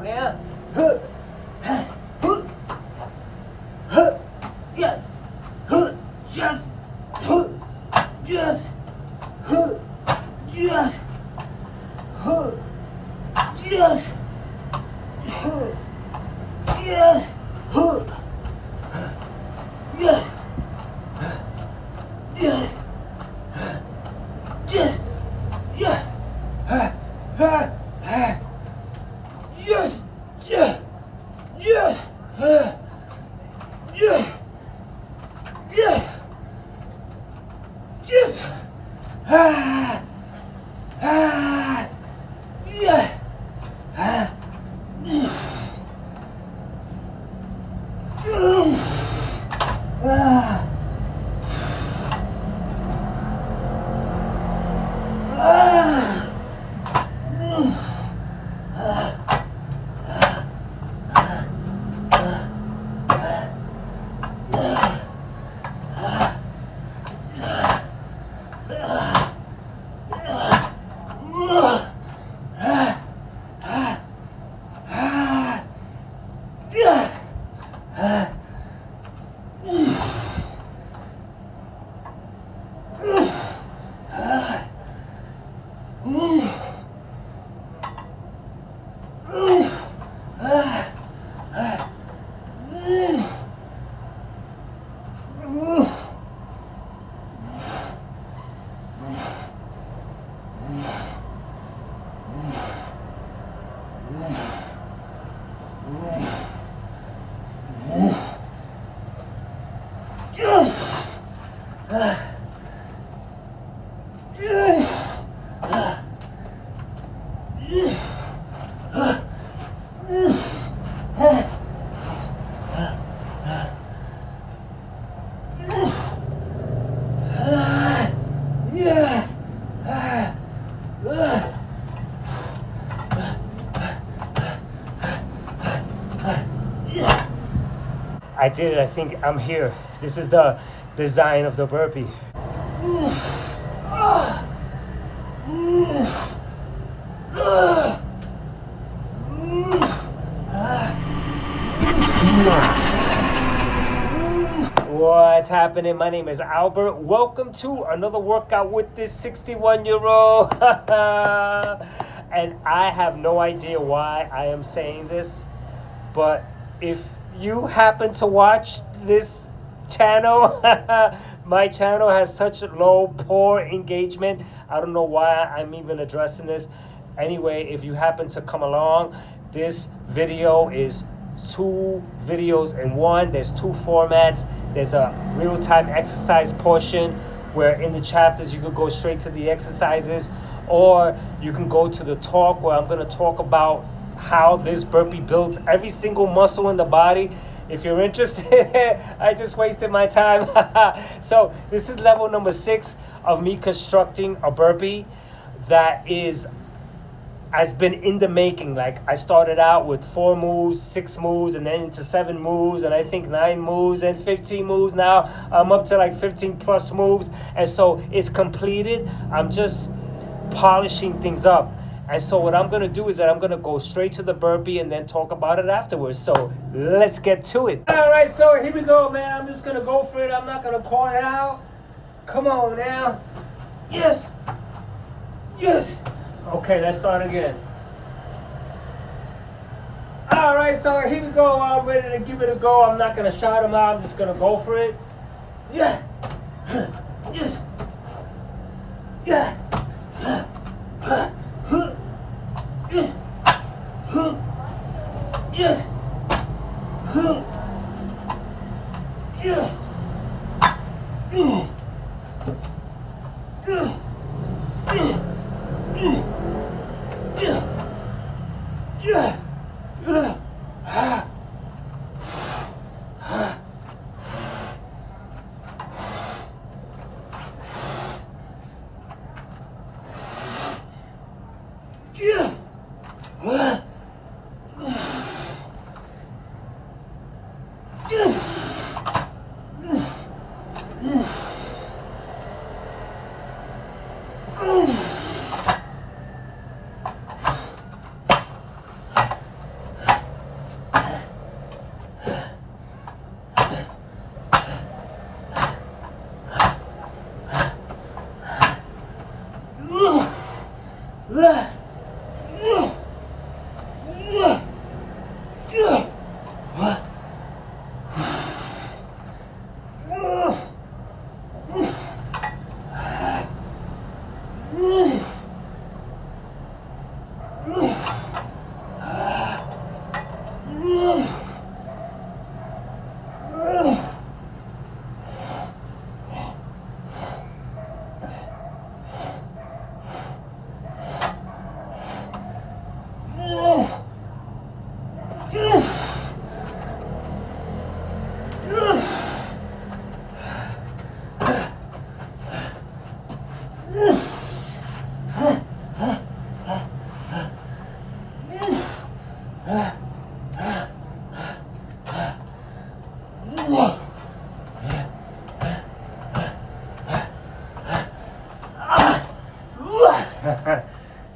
on now. Yeah. Just. Yes. Yes. Yes. Yes. Yes. Yes. Yes. Yeah. Yes. Yeah. Yes. Yes. Yes. Yes. Yeah. I did it. I think I'm here. This is the design of the burpee. What's happening? My name is Albert. Welcome to another workout with this 61-year-old. And I have no idea why I am saying this, but if you happen to watch this channel, my channel has such poor engagement. I don't know why I'm even addressing this. Anyway, if you happen to come along, this video is 2 videos in one. There's 2 formats. There's a real-time exercise portion where in the chapters you could go straight to the exercises, or you can go to the talk where I'm going to talk about how this burpee builds every single muscle in the body. If you're interested, I just wasted my time. So this is level number 6 of me constructing a burpee that has been in the making. Like, I started out with 4 moves, 6 moves, and then into 7 moves, and I think 9 moves and 15 moves. Now I'm up to like 15 plus moves, and so it's completed. I'm just polishing things up. And so what I'm going to do is that I'm going to go straight to the burpee and then talk about it afterwards. So let's get to it. All right, so here we go, man. I'm just going to go for it. I'm not going to call it out. Come on now. Yes. Yes. Okay, let's start again. All right, so here we go. I'm ready to give it a go. I'm not going to shout them out. I'm just going to go for it. Yeah. Yes. Yeah. Yes. Yes. Yes.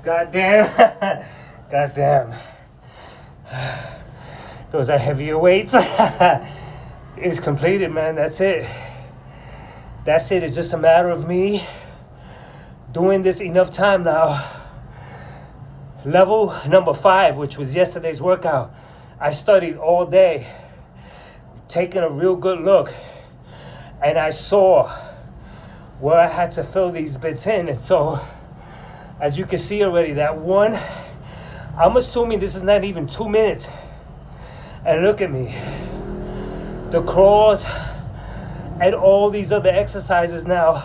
Goddamn. Goddamn. Those are heavier weights. It's completed, man. That's it. That's it. It's just a matter of me doing this enough time now. Level number 5, which was yesterday's workout. I studied all day, taking a real good look, and I saw where I had to fill these bits in. And so, as you can see already, that one, I'm assuming this is not even 2 minutes. And look at me. The crawls and all these other exercises now.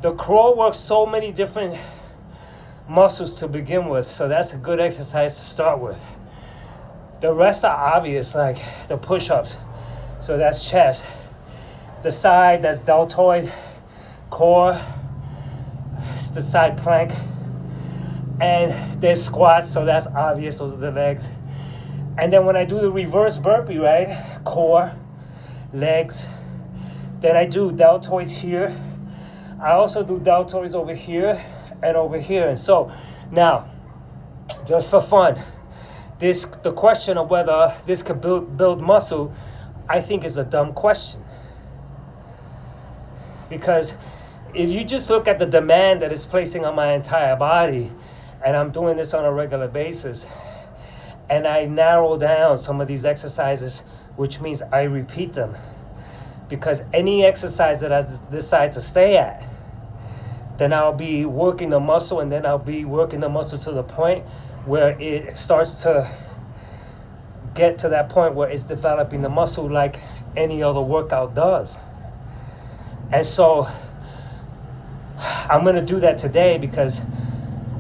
The crawl works so many different muscles to begin with, so that's a good exercise to start with. The rest are obvious, like the push-ups. So that's chest. The side, that's deltoid, core. It's the side plank. And there's squats, so that's obvious. Those are the legs. And then when I do the reverse burpee, right? Core, legs. Then I do deltoids here. I also do deltoids over here and over here. And so now, just for fun, the question of whether this could build muscle, I think is a dumb question. Because if you just look at the demand that it's placing on my entire body, and I'm doing this on a regular basis, and I narrow down some of these exercises, which means I repeat them. Because any exercise that I decide to stay at, then I'll be working the muscle, and then I'll be working the muscle to the point where it starts to get to that point where it's developing the muscle like any other workout does. And so I'm gonna do that today because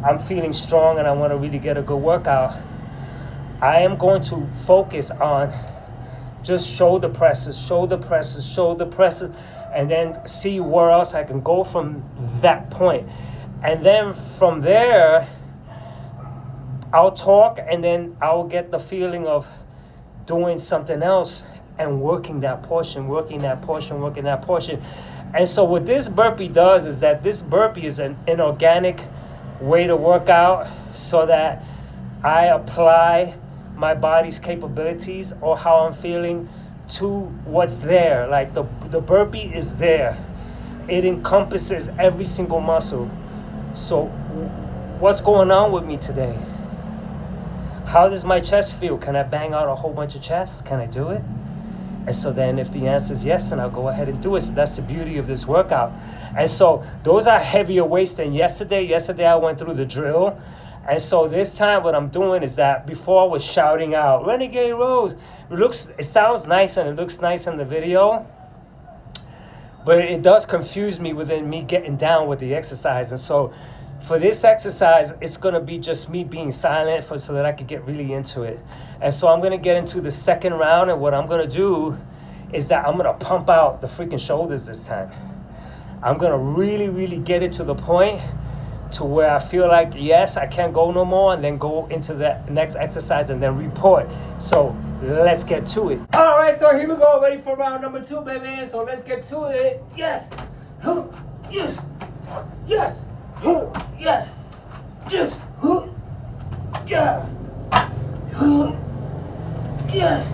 I'm feeling strong and I wanna really get a good workout. I am going to focus on just shoulder presses, and then see where else I can go from that point. And then from there, I'll talk, and then I'll get the feeling of doing something else and working that portion. And so what this burpee does is that this burpee is an organic way to work out so that I apply my body's capabilities or how I'm feeling to what's there. Like the burpee is there. It encompasses every single muscle. So what's going on with me today? How does my chest feel? Can I bang out a whole bunch of chest? Can I do it? And so then if the answer is yes, then I'll go ahead and do it. So that's the beauty of this workout. And so those are heavier weights than yesterday. Yesterday I went through the drill. And so this time what I'm doing is that before I was shouting out, Renegade rows. It sounds nice and it looks nice in the video, but it does confuse me within me getting down with the exercise. And so for this exercise, it's gonna be just me being silent so that I could get really into it. And so I'm gonna get into the second round, and what I'm gonna do is that I'm gonna pump out the freaking shoulders this time. I'm gonna really, really get it to the point to where I feel like, yes, I can't go no more, and then go into the next exercise and then report. So let's get to it. All right, so here we go. Ready for round number 2, baby. So let's get to it. Yes. Yes. Yes. Yes. Yes. Yeah. Yes.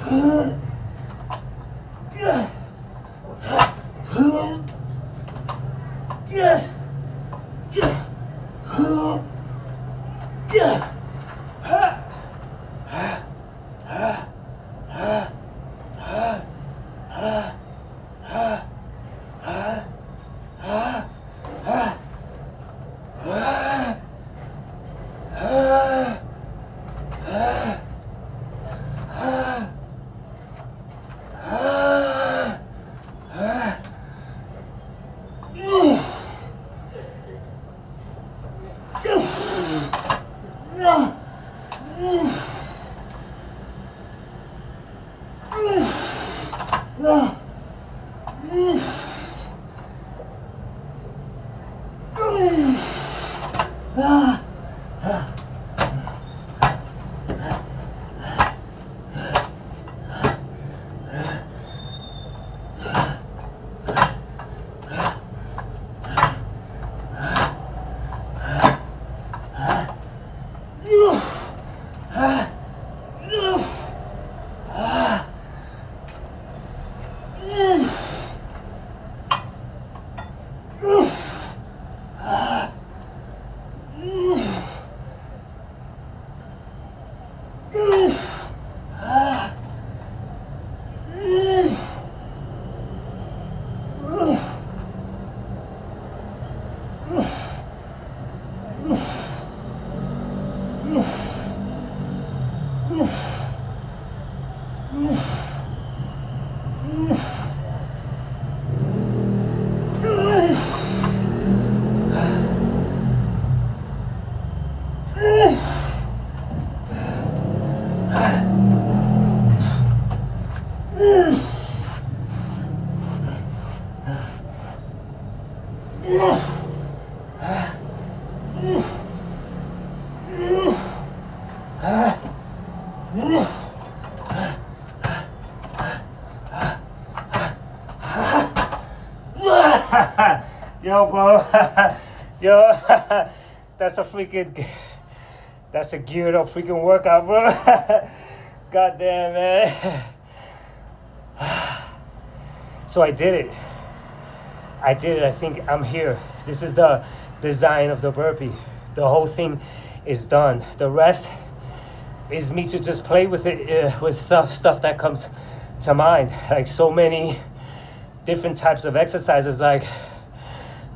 Yeah. Yes. Yo, bro. Yo, that's a geared up freaking workout, bro. God damn, man. So I did it. I think I'm here. This is the design of the burpee. The whole thing is done. The rest is me to just play with it, with stuff that comes to mind. Like so many different types of exercises. Like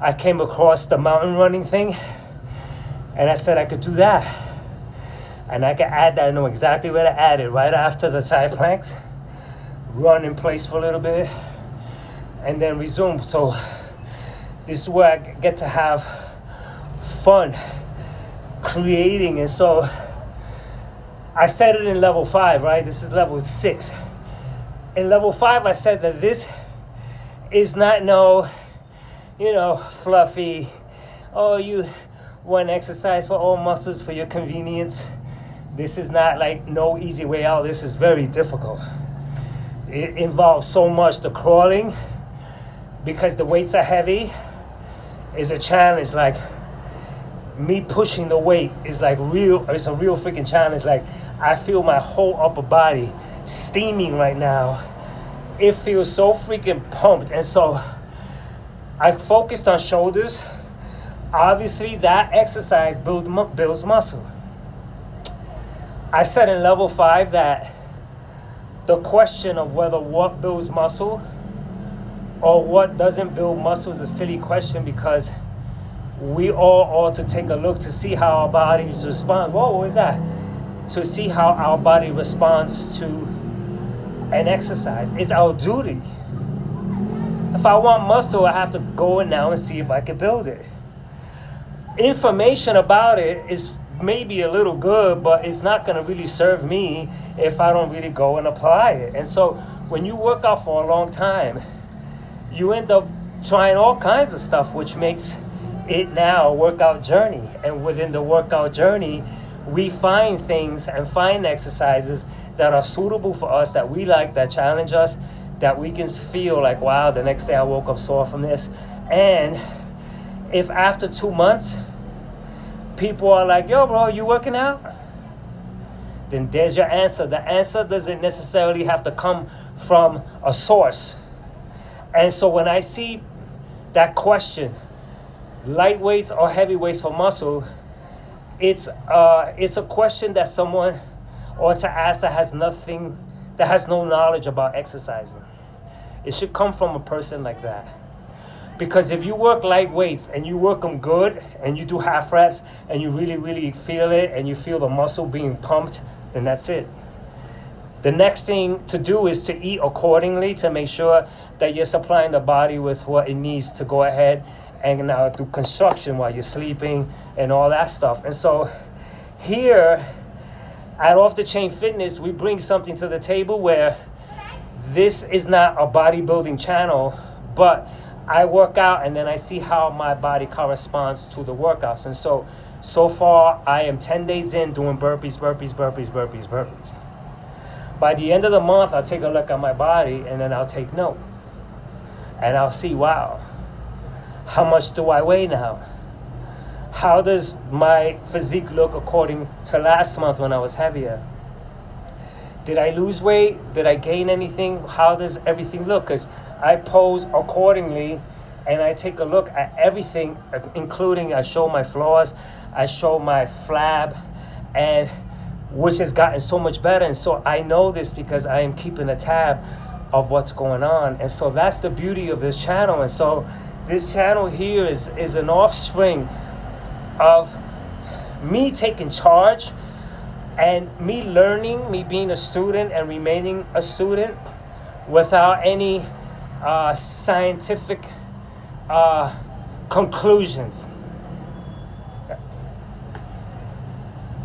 I came across the mountain running thing, and I said I could do that. And I can add that. I know exactly where to add it. Right after the side planks. Run in place for a little bit, and then resume. So this is where I get to have fun creating. And so I said it in level 5, right? This is level 6. In level 5, I said that this is not fluffy, oh, you one exercise for all muscles for your convenience. This is not like no easy way out. This is very difficult. It involves so much. The crawling, because the weights are heavy, is a challenge. Like me pushing the weight is like it's a real freaking challenge. Like I feel my whole upper body steaming right now. It feels so freaking pumped. And so I focused on shoulders. Obviously that exercise builds muscle. I said in level 5 that the question of whether what builds muscle or what doesn't build muscle is a silly question, because we all ought to take a look to see how our bodies respond. Whoa, what is that? To see how our body responds to an exercise. It's our duty. If I want muscle, I have to go in now and see if I can build it. Information about it is maybe a little good, but it's not going to really serve me if I don't really go and apply it. And so when you work out for a long time, you end up trying all kinds of stuff, which makes it now a workout journey. And within the workout journey, we find things and find exercises that are suitable for us, that we like, that challenge us, that we can feel like, wow, the next day I woke up sore from this. And if after 2 months, people are like, yo, bro, you working out? Then there's your answer. The answer doesn't necessarily have to come from a source. And so when I see that question, light weights or heavy weights for muscle, it's a question that someone ought to ask that has no knowledge about exercising. It should come from a person like that. Because if you work light weights and you work them good and you do half reps and you really, really feel it and you feel the muscle being pumped, then that's it. The next thing to do is to eat accordingly to make sure that you're supplying the body with what it needs to go ahead and now do construction while you're sleeping and all that stuff. And so here at Off the Chain Fitness, we bring something to the table where this is not a bodybuilding channel, but I work out and then I see how my body corresponds to the workouts. And so far I am 10 days in doing burpees. By the end of the month, I'll take a look at my body and then I'll take note. And I'll see, wow, how much do I weigh now? How does my physique look according to last month when I was heavier? Did I lose weight? Did I gain anything? How does everything look? Because I pose accordingly and I take a look at everything, including I show my flaws, I show my flab, and which has gotten so much better. And so I know this because I am keeping a tab of what's going on. And so that's the beauty of this channel. And so this channel here is an offspring of me taking charge And me learning, me being a student and remaining a student without any scientific conclusions.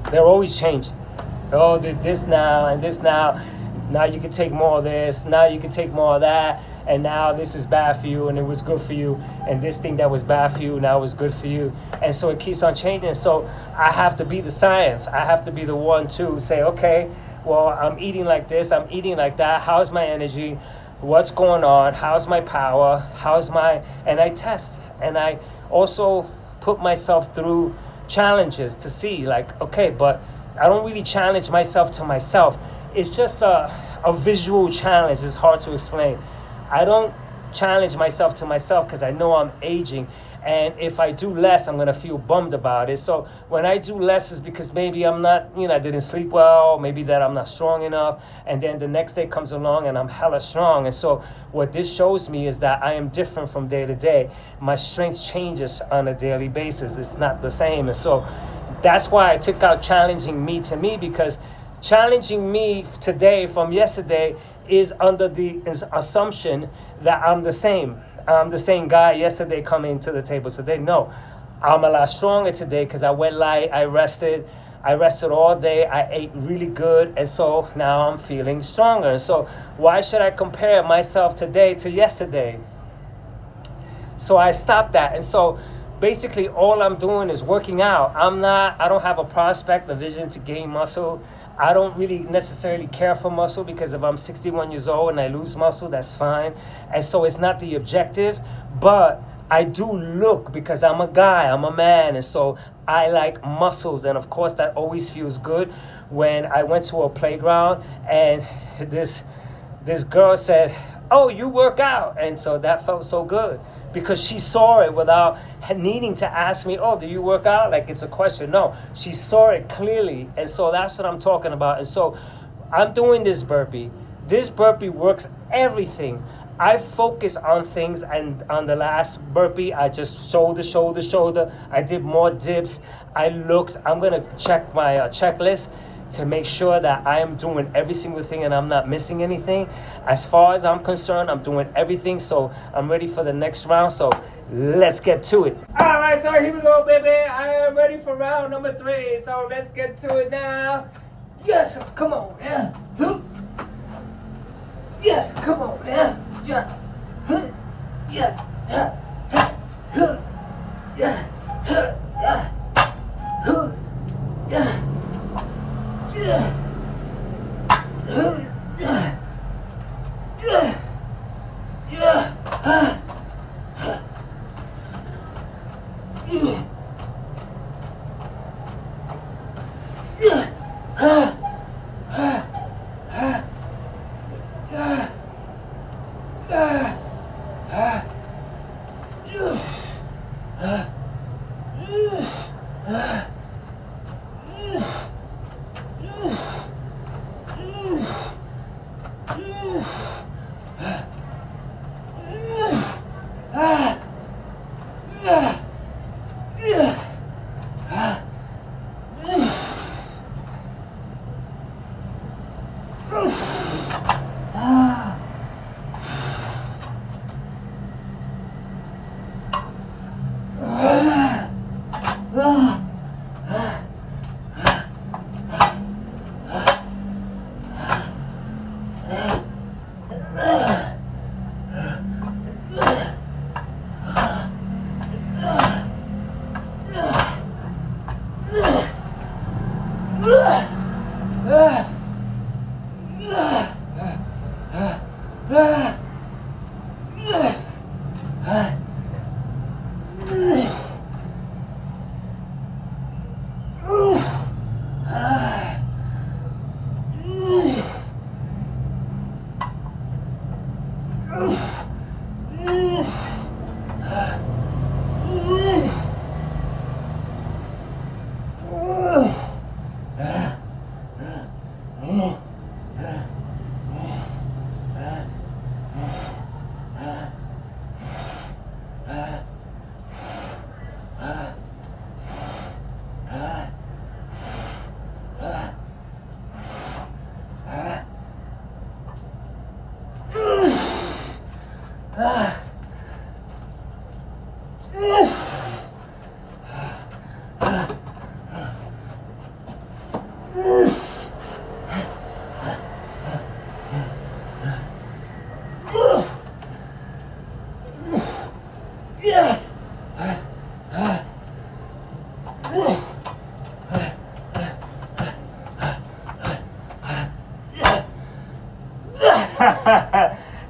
They're always changing. Oh, this now and this now. Now you can take more of this. Now you can take more of that. And now this is bad for you and it was good for you. And this thing that was bad for you now is good for you. And so it keeps on changing. So I have to be the science. I have to be the one to say, okay, well, I'm eating like this. I'm eating like that. How's my energy? What's going on? How's my power? And I test. And I also put myself through challenges to see, like, okay, but I don't really challenge myself to myself. It's just a visual challenge. It's hard to explain. I don't challenge myself to myself because I know I'm aging. And if I do less, I'm going to feel bummed about it. So when I do less is because maybe I'm not, I didn't sleep well, maybe that I'm not strong enough. And then the next day comes along and I'm hella strong. And so what this shows me is that I am different from day to day. My strength changes on a daily basis. It's not the same. And so that's why I took out challenging me to me, because challenging me today from yesterday is under the assumption that I'm the same. I'm the same guy yesterday coming to the table today. No, I'm a lot stronger today because I went light, I rested all day, I ate really good, and so now I'm feeling stronger. And so why should I compare myself today to yesterday? So I stopped that. And so basically all I'm doing is working out. I don't have a prospect, a vision to gain muscle. I don't really necessarily care for muscle, because if I'm 61 years old and I lose muscle, that's fine. And so it's not the objective, but I do look, because I'm a guy, I'm a man, and so I like muscles. And of course that always feels good. When I went to a playground and this girl said, "Oh, you work out," and so that felt so good, because she saw it without needing to ask me, "Oh, do you work out?" Like it's a question. No, she saw it clearly. And so that's what I'm talking about. And so I'm doing this burpee. This burpee works everything. I focus on things, and on the last burpee, I just shoulder. I did more dips. I'm going to check my checklist to make sure that I am doing every single thing and I'm not missing anything. As far as I'm concerned, I'm doing everything. So I'm ready for the next round. So let's get to it. All right, so here we go, baby. I am ready for round number 3. So let's get to it now. Yes, come on, yeah. Yes, come on, yeah. Yeah. Yeah. Yeah. Yeah. Yeah. Yeah.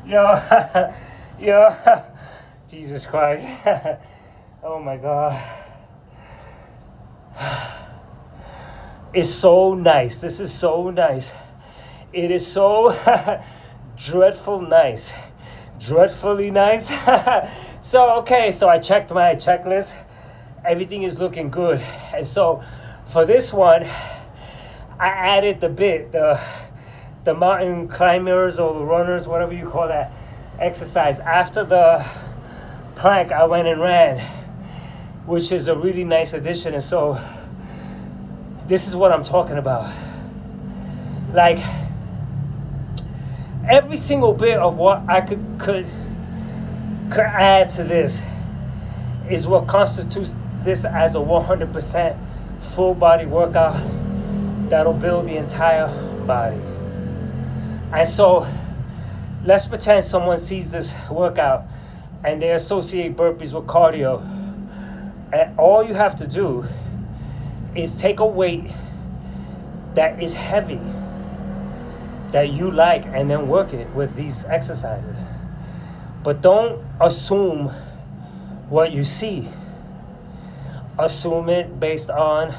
Yo, yo, Jesus Christ. Oh my God. It's so nice. This is so nice. It is so dreadful nice. Dreadfully nice. So, okay, so I checked my checklist. Everything is looking good. And so, for this one, I added the mountain climbers or the runners, whatever you call that exercise. After the plank, I went and ran, which is a really nice addition. And so, this is what I'm talking about. Like, every single bit of what I could add to this is what constitutes this as a 100% full body workout that'll build the entire body. And so, let's pretend someone sees this workout and they associate burpees with cardio. And all you have to do is take a weight that is heavy, that you like, and then work it with these exercises. But don't assume what you see. Assume it based on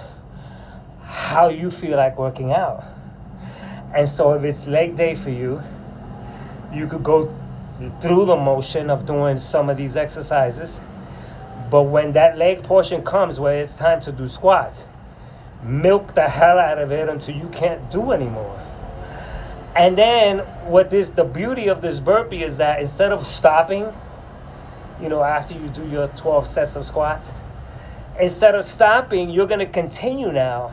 how you feel like working out. And so if it's leg day for you, you could go through the motion of doing some of these exercises. But when that leg portion comes where it's time to do squats, milk the hell out of it until you can't do anymore. And then the beauty of this burpee is that instead of stopping, after you do your 12 sets of squats, instead of stopping, you're going to continue now.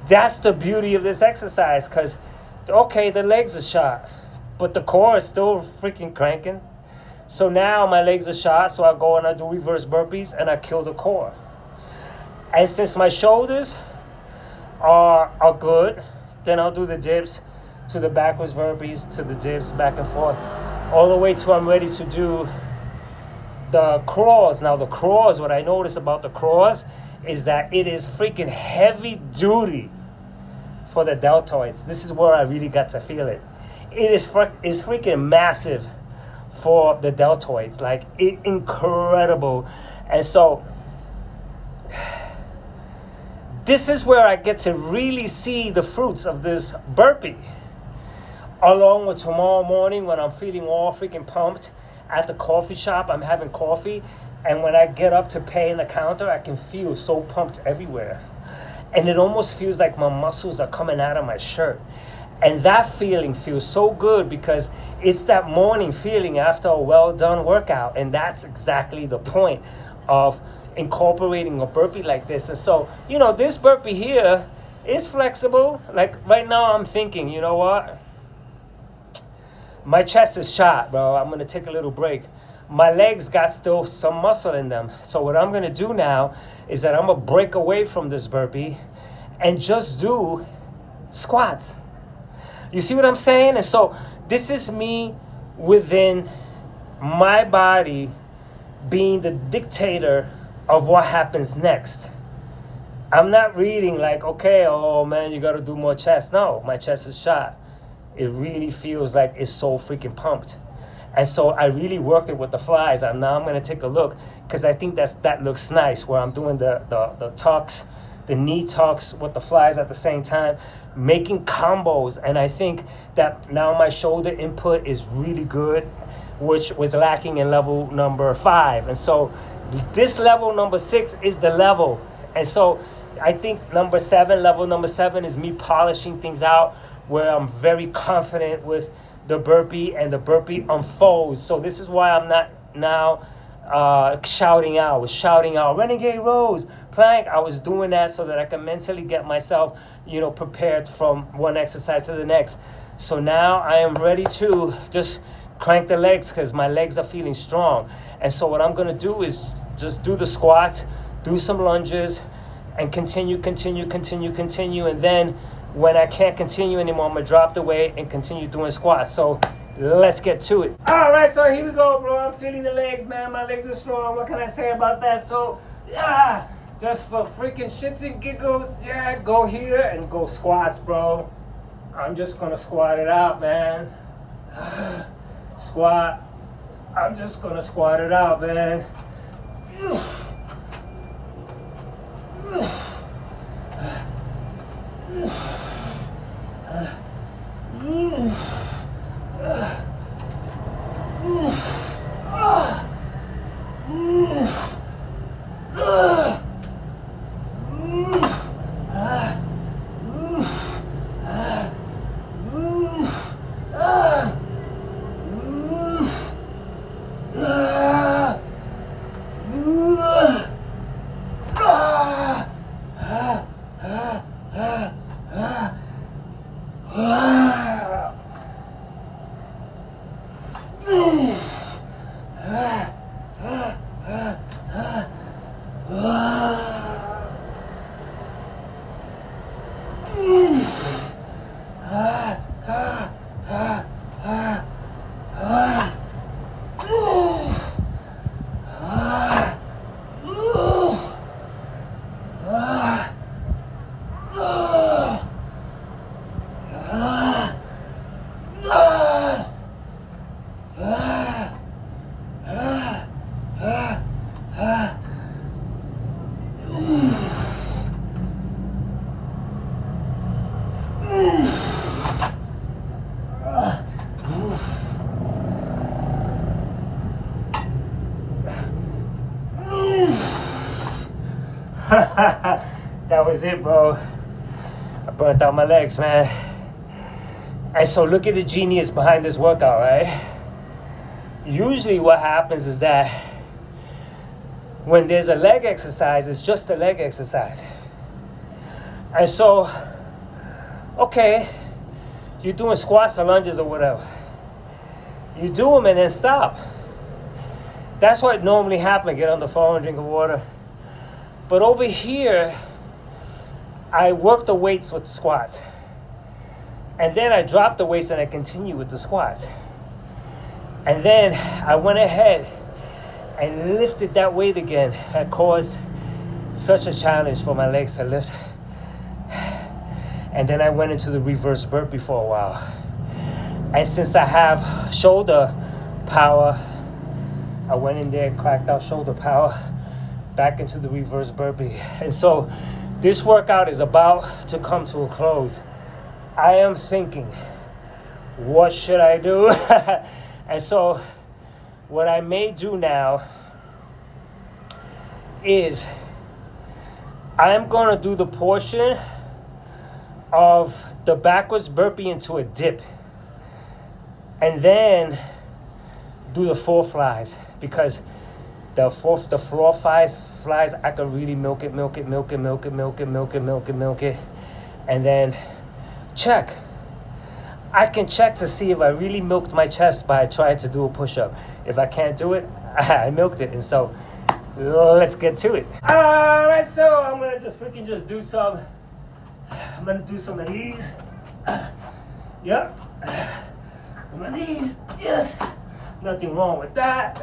That's the beauty of this exercise, because, okay, the legs are shot, but the core is still freaking cranking. So now my legs are shot, so I go and I do reverse burpees and I kill the core. And since my shoulders are good, then I'll do the dips to the backwards burpees, to the dips, back and forth, all the way till I'm ready to do the crawls. Now the crawls, what I notice about the crawls is that it is freaking heavy duty for the deltoids. This is where I really got to feel it. It is freaking massive for the deltoids, like incredible. And so this is where I get to really see the fruits of this burpee. Along with tomorrow morning when I'm feeling all freaking pumped at the coffee shop, I'm having coffee, and when I get up to pay in the counter, I can feel so pumped everywhere. And it almost feels like my muscles are coming out of my shirt. And that feeling feels so good because it's that morning feeling after a well-done workout. And that's exactly the point of incorporating a burpee like this. And so, this burpee here is flexible. Like right now I'm thinking, you know what? My chest is shot, bro. I'm going to take a little break. My legs got still some muscle in them. So what I'm going to do now is that I'm going to break away from this burpee and just do squats. You see what I'm saying? And so this is me within my body being the dictator of what happens next. I'm not reading like, okay, oh man, you got to do more chest. No, my chest is shot. It really feels like it's so freaking pumped. And so I really worked it with the flies. Now I'm going to take a look because I think that looks nice where I'm doing the tucks, the knee tucks with the flies at the same time, making combos. And I think that now my shoulder input is really good, which was lacking in level number 5. And so this level number 6 is the level. And so I think level number 7 is me polishing things out where I'm very confident with the burpee and the burpee unfolds. So this is why I'm not now shouting out. I was shouting out, Renegade rows, plank. I was doing that so that I can mentally get myself, prepared from one exercise to the next. So now I am ready to just crank the legs because my legs are feeling strong. And so what I'm going to do is just do the squats, do some lunges, and continue. And then when I can't continue anymore, I'm going to drop the weight and continue doing squats. So let's get to it. All right, so here we go, bro. I'm feeling the legs, man. My legs are strong. What can I say about that? So, yeah, just for freaking shits and giggles, yeah, go here and go squats, bro. I'm just going to squat it out, man. Squat. I'm just gonna squat it out, man. That was it, bro. I burnt out my legs, man. And so look at the genius behind this workout, right? Usually what happens is that when there's a leg exercise, it's just a leg exercise. And so, okay, you're doing squats or lunges or whatever. You do them and then stop. That's what normally happens. Get on the phone, drink of water. But over here, I work the weights with squats. And then I drop the weights and I continue with the squats. And then I went ahead and lifted that weight again. That caused such a challenge for my legs to lift. And then I went into the reverse burpee for a while. And since I have shoulder power, I went in there and cracked out shoulder power, back into the reverse burpee. And so this workout is about to come to a close. I am thinking, what should I do? And so what I may do now is I'm going to do the portion of the backwards burpee into a dip. And then do the 4 flies, because the floor flies, I can really milk it, and then check. I can check to see if I really milked my chest by trying to do a push-up. If I can't do it, I milked it. And so let's get to it. All right, so I'm gonna just do some. I'm gonna do some of these. Yep. Some of these. Yes. Nothing wrong with that.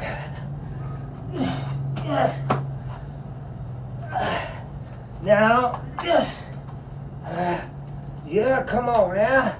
Yes. Now, yes. Yeah, come on now.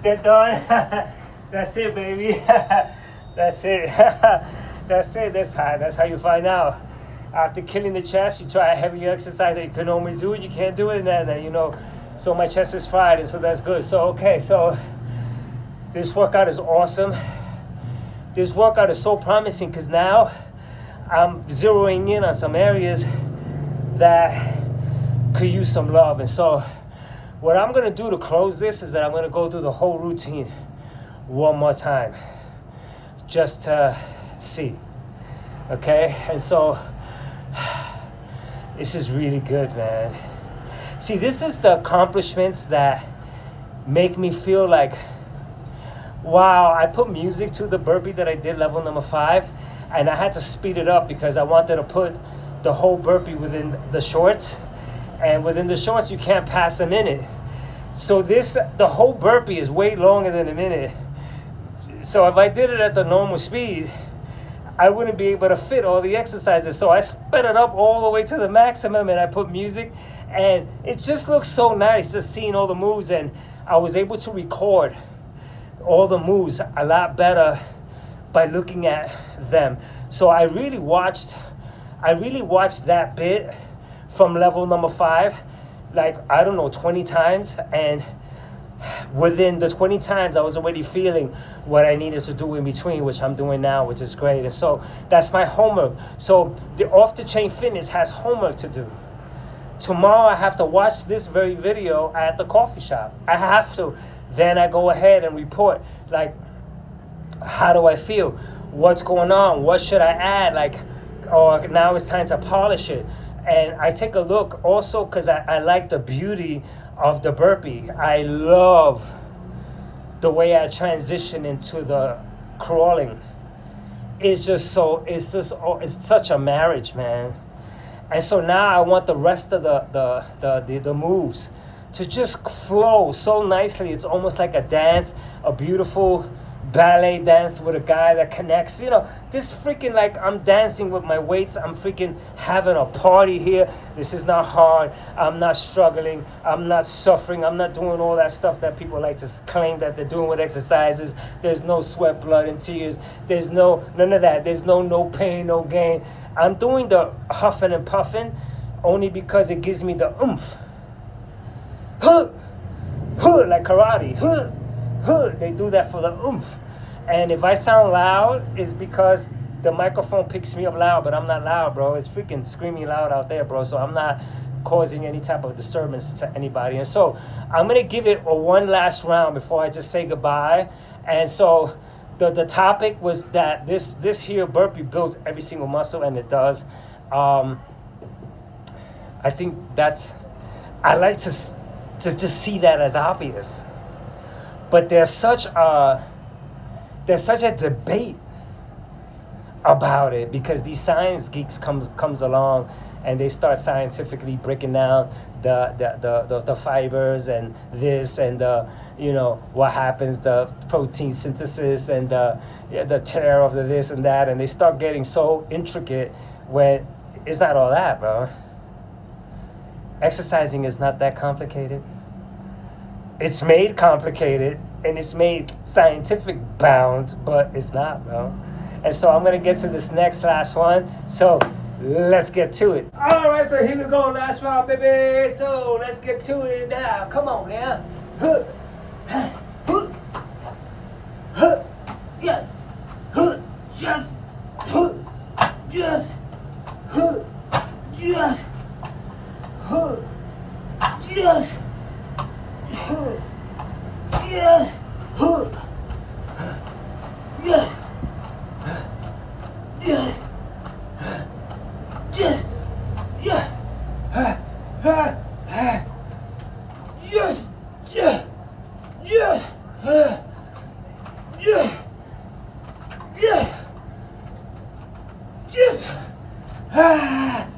Get done. That's it, baby. That's it. That's it. That's how you find out. after killing the chest, you try a heavy exercise that you can normally do, you can't do it, and then you know, so my chest is fried, and so that's good. So okay, so this workout is awesome. This workout is so promising because now I'm zeroing in on some areas that could use some love. And so what I'm gonna do to close this is that I'm gonna go through the whole routine one more time just to see. Okay, and so this is really good, man. See, this is the accomplishments that make me feel like, wow, I put music to the burpee that I did, level number 5, and I had to speed it up because I wanted to put the whole burpee within the shorts, and within the shorts you can't pass a minute. So the whole burpee is way longer than a minute. So if I did it at the normal speed, I wouldn't be able to fit all the exercises. So I sped it up all the way to the maximum, and I put music, and it just looks so nice just seeing all the moves, and I was able to record all the moves a lot better by looking at them. So I really watched that bit from level number 5, like, I don't know, 20 times, and within the 20 times I was already feeling what I needed to do in between, which I'm doing now, which is great. And so that's my homework. So the Off the Chain Fitness has homework to do. Tomorrow I have to watch this very video at the coffee shop. I have to. Then I go ahead and report, like, how do I feel? What's going on? What should I add? Like, or now it's time to polish it. And I take a look also because I like the beauty of the burpee. I love the way I transition into the crawling. It's such a marriage, man. And so now I want the rest of the moves to just flow so nicely. It's almost like a dance, a beautiful ballet dance with a guy that connects. You know, this freaking, like, I'm dancing with my weights. I'm freaking having a party here. This is not hard. I'm not struggling. I'm not suffering. I'm not doing all that stuff that people like to claim that they're doing with exercises. There's no sweat, blood, and tears. There's none of that. There's no pain, no gain. I'm doing the huffing and puffing only because it gives me the oomph. Huh, huh, like karate. Huh, huh. They do that for the oomph. And if I sound loud, it's because the microphone picks me up loud, but I'm not loud, bro. It's freaking screaming loud out there, bro. So I'm not causing any type of disturbance to anybody. And so I'm going to give it one last round before I just say goodbye. And so the topic was that this here burpee builds every single muscle, and it does. I think I like to just see that as obvious. But there's such a debate about it because these science geeks comes along and they start scientifically breaking down the fibers and this and you know what happens, the protein synthesis and the tear of the this and that, and they start getting so intricate when it's not all that, bro. Exercising is not that complicated. It's made complicated and it's made scientific bound, but it's not, bro. And so I'm gonna get to this last one. So let's get to it. All right, so here we go, last round, baby. So let's get to it now. Come on, now. Yeah. Just. Yes. Yes. Yes. Yes. Yes. Yes. Yes. Yes. Yes. Yes. Yes. Yes. Yes. Yes. Yeah.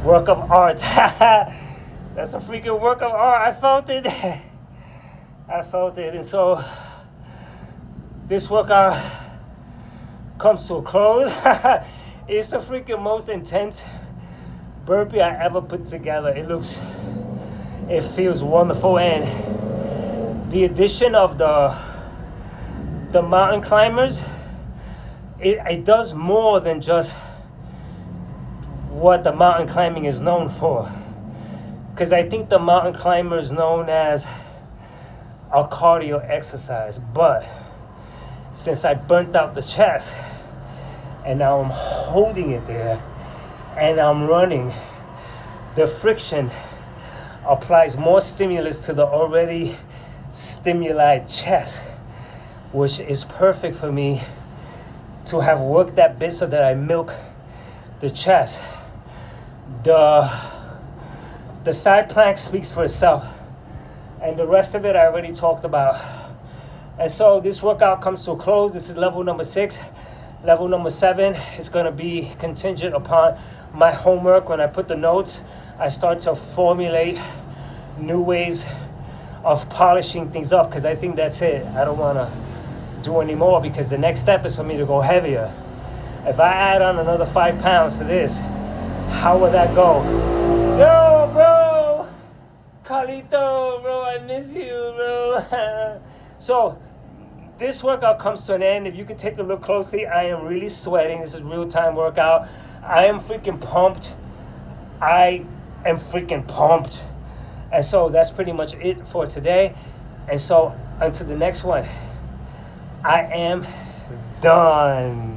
Work of art. That's a freaking work of art. I felt it. I felt it. And so this workout comes to a close. It's the freaking most intense burpee I ever put together. It feels wonderful. And the addition of the mountain climbers, it does more than just what the mountain climbing is known for. Because I think the mountain climber is known as a cardio exercise. But since I burnt out the chest and now I'm holding it there and I'm running, the friction applies more stimulus to the already stimulated chest, which is perfect for me to have worked that bit so that I milk the chest. The side plank speaks for itself, and the rest of it I already talked about. And so this workout comes to a close. This is level number 6. Level number 7 is going to be contingent upon my homework. When I put the notes, I start to formulate new ways of polishing things up, because I think that's it. I don't want to do any more, because the next step is for me to go heavier. If I add on another 5 pounds to this, how would that go? Yo, bro! Carlito, bro, I miss you, bro. So, this workout comes to an end. If you can take a look closely, I am really sweating. This is real-time workout. I am freaking pumped. And so, that's pretty much it for today. And so, until the next one, I am done.